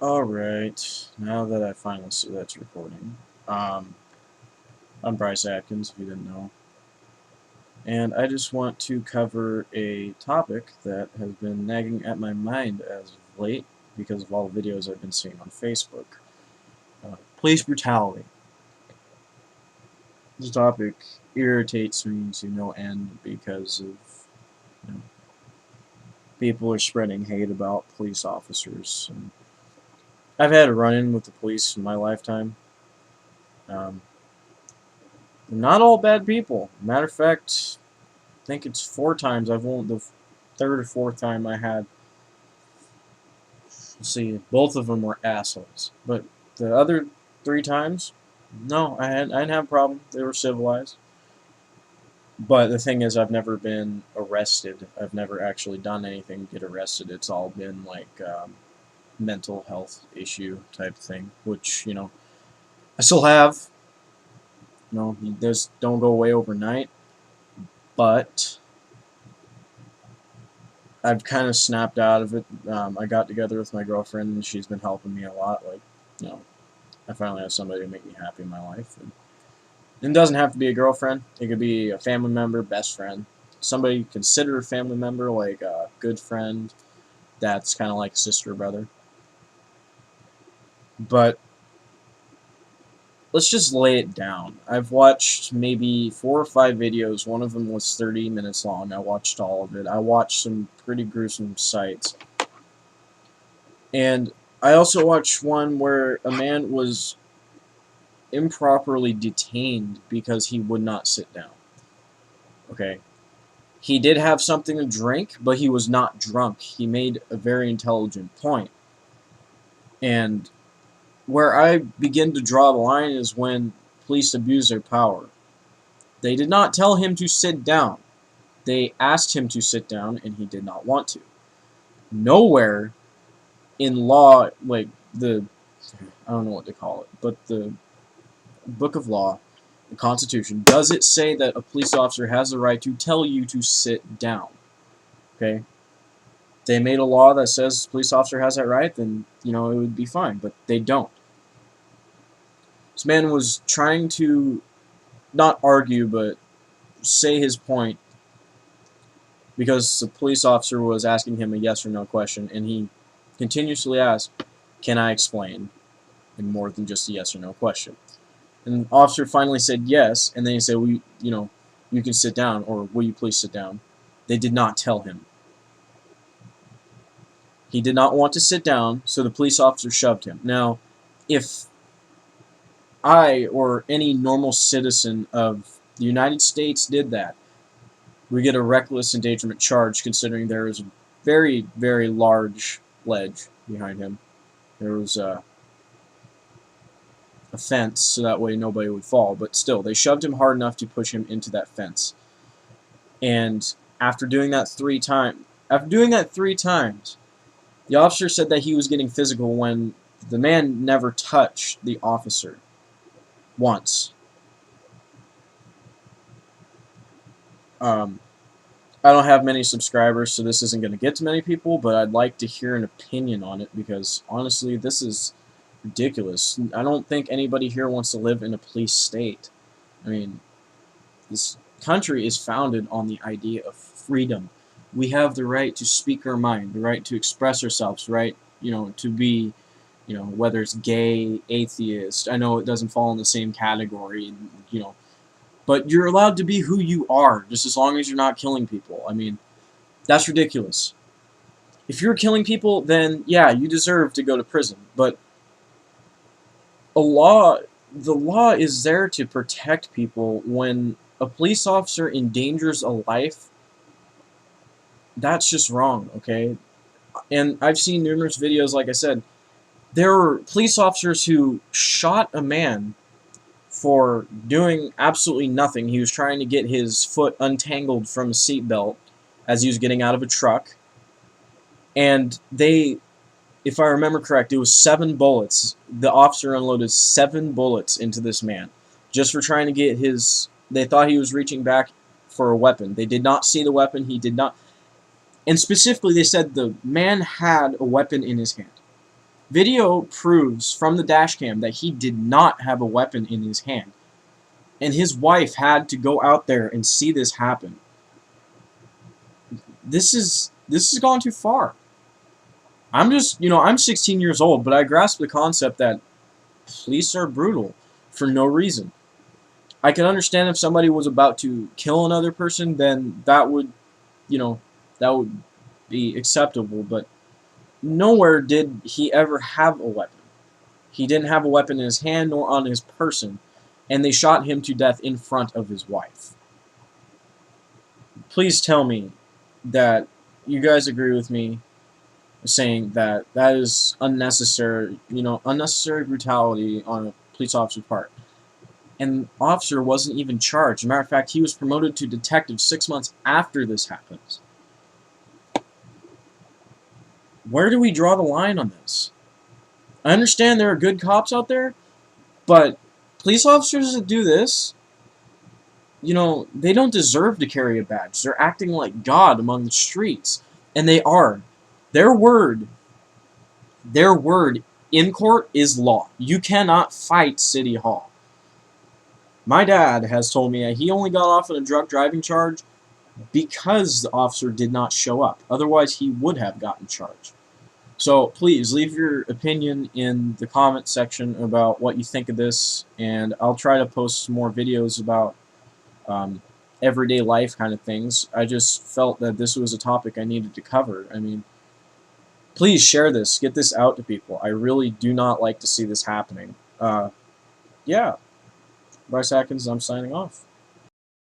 Alright, now that I finally see that's recording, I'm Bryce Atkins, if you didn't know, and I just want to cover a topic that has been nagging at my mind as of late because of all the videos I've been seeing on Facebook. Police brutality. This topic irritates me to no end because of, you know, people are spreading hate about police officers. And I've had a run-in with the police in my lifetime. Um, Not all bad people. Matter of fact, I think it's 4 times. I've only the third or fourth time I had. Let's see, both of them were assholes. But the other 3 times, no, I didn't have a problem. They were civilized. But the thing is, I've never been arrested. I've never actually done anything to get arrested. It's all been like mental health issue type thing, which I still have. You just don't go away overnight. But I've kind of snapped out of it. I got together with my girlfriend, and she's been helping me a lot. Like, you know, I finally have somebody to make me happy in my life. And it doesn't have to be a girlfriend. It could be a family member, best friend, somebody consider a family member, like a good friend that's kind of like a sister or brother. But let's just lay it down. I've watched maybe 4 or 5 videos. One of them was 30 minutes long. I watched all of it. I watched some pretty gruesome sights. And I also watched one where a man was improperly detained because he would not sit down. Okay. He did have something to drink, but he was not drunk. He made a very intelligent point. And where I begin to draw the line is when police abuse their power. They did not tell him to sit down. They asked him to sit down, and he did not want to. Nowhere in law, like I don't know what to call it, but the book of law, the Constitution, does it say that a police officer has the right to tell you to sit down? Okay? If they made a law that says a police officer has that right, then, it would be fine, but they don't. This man was trying to not argue, but say his point because the police officer was asking him a yes or no question, and he continuously asked, "Can I explain?" in more than just a yes or no question. And the officer finally said yes, and then he said, "Well, you can sit down, or will you please sit down?" They did not tell him. He did not want to sit down, so the police officer shoved him. Now, if I or any normal citizen of the United States did that, we get a reckless endangerment charge, considering there is a very, very large ledge behind him. There was a fence, so that way nobody would fall. But still, they shoved him hard enough to push him into that fence. And after doing that three times, the officer said that he was getting physical when the man never touched the officer once. I don't have many subscribers, so this isn't going to get to many people, but I'd like to hear an opinion on it because, honestly, this is ridiculous. I don't think anybody here wants to live in a police state. I mean, this country is founded on the idea of freedom. We have the right to speak our mind, the right to express ourselves, right, to be, whether it's gay, atheist. I know it doesn't fall in the same category, but you're allowed to be who you are, just as long as you're not killing people. I mean, that's ridiculous. If you're killing people, then yeah, you deserve to go to prison. But the law is there to protect people. When a police officer endangers a life, that's just wrong, okay? And I've seen numerous videos, like I said, there were police officers who shot a man for doing absolutely nothing. He was trying to get his foot untangled from a seatbelt as he was getting out of a truck. And if I remember correct, it was 7 bullets. The officer unloaded 7 bullets into this man just for trying to get his... They thought he was reaching back for a weapon. They did not see the weapon. He did not... And specifically, they said the man had a weapon in his hand. Video proves from the dash cam that he did not have a weapon in his hand. And his wife had to go out there and see this happen. This has gone too far. I'm just, I'm 16 years old, but I grasp the concept that police are brutal for no reason. I can understand if somebody was about to kill another person, then that would, that would be acceptable, but nowhere did he ever have a weapon. He didn't have a weapon in his hand nor on his person, and they shot him to death in front of his wife. Please tell me that you guys agree with me saying that that is unnecessary, unnecessary brutality on a police officer's part. And the officer wasn't even charged. As a matter of fact, he was promoted to detective 6 months after this happens. Where do we draw the line on this? I understand there are good cops out there, but police officers that do this, they don't deserve to carry a badge. They're acting like God among the streets. And they are. Their word in court is law. You cannot fight City Hall. My dad has told me that he only got off on a drunk driving charge because the officer did not show up. Otherwise, he would have gotten charged. So please leave your opinion in the comment section about what you think of this, and I'll try to post some more videos about everyday life kind of things. I just felt that this was a topic I needed to cover. I mean, please share this. Get this out to people. I really do not like to see this happening. Yeah. Bryce Atkins, I'm signing off.